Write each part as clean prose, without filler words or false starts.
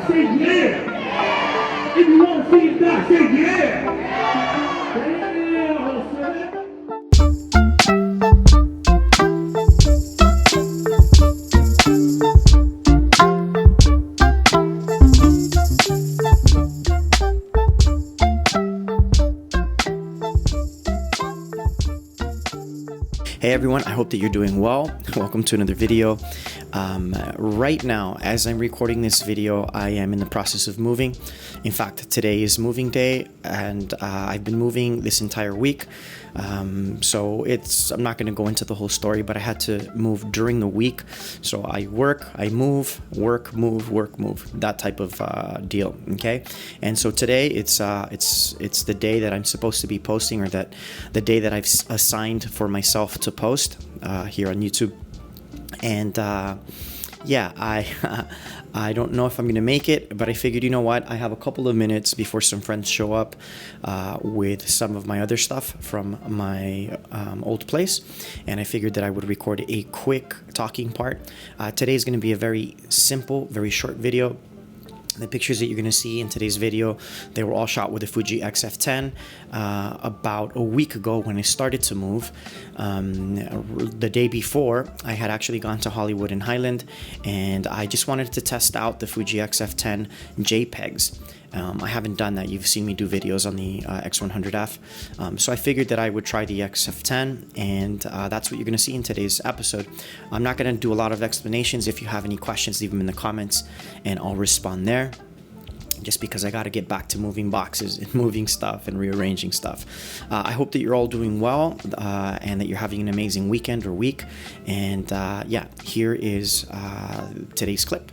die, say yeah. If you want to see him die, say yeah. Damn, son. Hey everyone, I hope that you're doing well. Welcome to another video. Right now, as I'm recording this video, I am in the process of moving. In fact, today is moving day, and I've been moving this entire week. So I'm not going to go into the whole story, but I had to move during the week. So I work, I move, work, move, work, move, that type of deal. Okay. And so today it's the day that I'm supposed to be posting, or that the day that I've assigned for myself to post here on YouTube. And yeah, I don't know if I'm gonna make it, but I figured, you know what, I have a couple of minutes before some friends show up with some of my other stuff from my old place, and I figured that I would record a quick talking part. Today is gonna be a very simple, very short video. The pictures that you're going to see in today's video, they were all shot with a Fuji XF10 about a week ago when I started to move. The day before, I had actually gone to Hollywood and Highland, and I just wanted to test out the Fuji XF10 JPEGs. I haven't done that. You've seen me do videos on the X100F. So I figured that I would try the XF10, and that's what you're going to see in today's episode. I'm not going to do a lot of explanations. If you have any questions, leave them in the comments, and I'll respond there. Just because I got to get back to moving boxes and moving stuff and rearranging stuff. I hope that you're all doing well and that you're having an amazing weekend or week. And yeah, here is today's clip.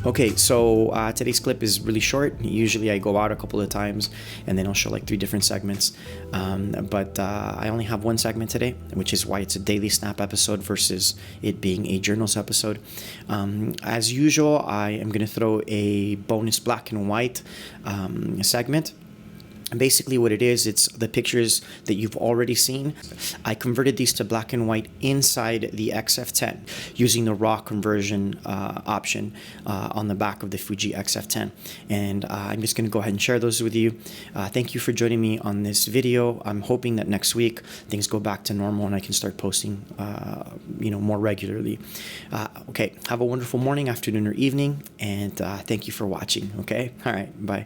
Okay, so today's clip is really short. Usually I go out a couple of times and then I'll show like 3 different segments. But I only have one segment today, which is why it's a daily snap episode versus it being a journals episode. As usual, I am going to throw a bonus black and white segment. Basically what it is, it's the pictures that you've already seen. I converted these to black and white inside the XF10 using the raw conversion option on the back of the Fuji XF10. And I'm just going to go ahead and share those with you. Thank you for joining me on this video. I'm hoping that next week things go back to normal and I can start posting more regularly. Okay, have a wonderful morning, afternoon, or evening, and thank you for watching. Okay, all right, bye.